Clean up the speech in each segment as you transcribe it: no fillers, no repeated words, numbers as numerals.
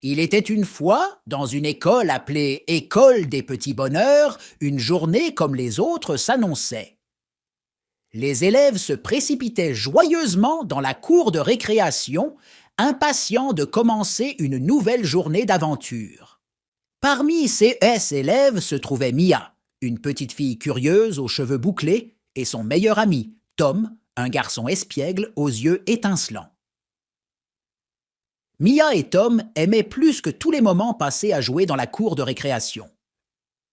Il était une fois, dans une école appelée École des petits bonheurs, une journée comme les autres s'annonçait. Les élèves se précipitaient joyeusement dans la cour de récréation, impatients de commencer une nouvelle journée d'aventure. Parmi ces élèves se trouvait Mia, une petite fille curieuse aux cheveux bouclés, et son meilleur ami, Tom, un garçon espiègle aux yeux étincelants. Mia et Tom aimaient plus que tous les moments passés à jouer dans la cour de récréation.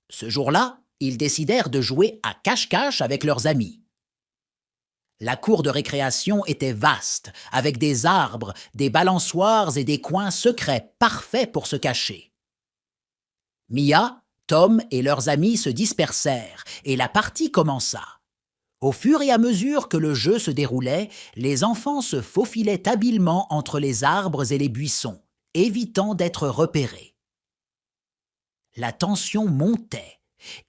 Ce jour-là, ils décidèrent de jouer à cache-cache avec leurs amis. La cour de récréation était vaste, avec des arbres, des balançoires et des coins secrets parfaits pour se cacher. Mia, Tom et leurs amis se dispersèrent et la partie commença. Au fur et à mesure que le jeu se déroulait, les enfants se faufilaient habilement entre les arbres et les buissons, évitant d'être repérés. La tension montait,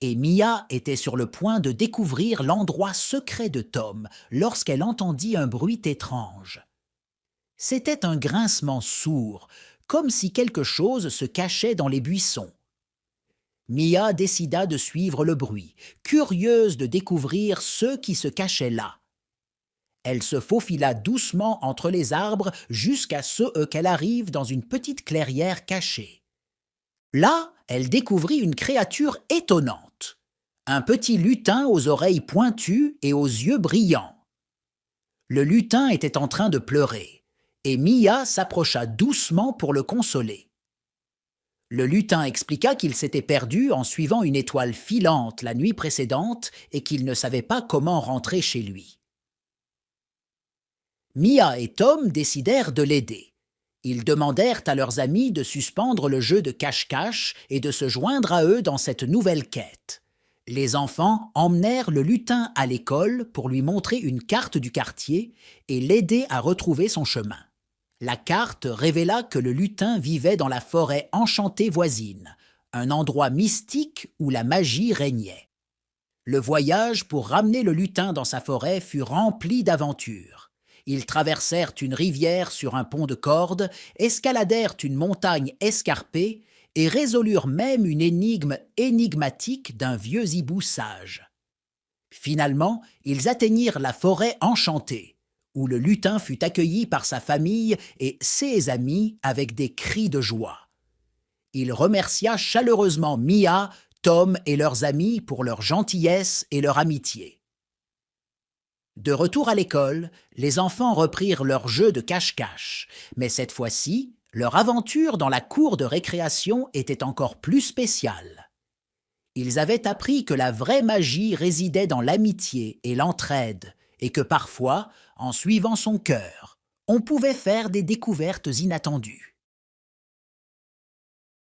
et Mia était sur le point de découvrir l'endroit secret de Tom lorsqu'elle entendit un bruit étrange. C'était un grincement sourd, comme si quelque chose se cachait dans les buissons. Mia décida de suivre le bruit, curieuse de découvrir ceux qui se cachaient là. Elle se faufila doucement entre les arbres jusqu'à ce qu'elle arrive dans une petite clairière cachée. Là, elle découvrit une créature étonnante, un petit lutin aux oreilles pointues et aux yeux brillants. Le lutin était en train de pleurer, et Mia s'approcha doucement pour le consoler. Le lutin expliqua qu'il s'était perdu en suivant une étoile filante la nuit précédente et qu'il ne savait pas comment rentrer chez lui. Mia et Tom décidèrent de l'aider. Ils demandèrent à leurs amis de suspendre le jeu de cache-cache et de se joindre à eux dans cette nouvelle quête. Les enfants emmenèrent le lutin à l'école pour lui montrer une carte du quartier et l'aider à retrouver son chemin. La carte révéla que le lutin vivait dans la forêt enchantée voisine, un endroit mystique où la magie régnait. Le voyage pour ramener le lutin dans sa forêt fut rempli d'aventures. Ils traversèrent une rivière sur un pont de corde, escaladèrent une montagne escarpée et résolurent même une énigme énigmatique d'un vieux hibou sage. Finalement, ils atteignirent la forêt enchantée, où le lutin fut accueilli par sa famille et ses amis avec des cris de joie. Il remercia chaleureusement Mia, Tom et leurs amis pour leur gentillesse et leur amitié. De retour à l'école, les enfants reprirent leur jeu de cache-cache, mais cette fois-ci, leur aventure dans la cour de récréation était encore plus spéciale. Ils avaient appris que la vraie magie résidait dans l'amitié et l'entraide, et que parfois, en suivant son cœur, on pouvait faire des découvertes inattendues.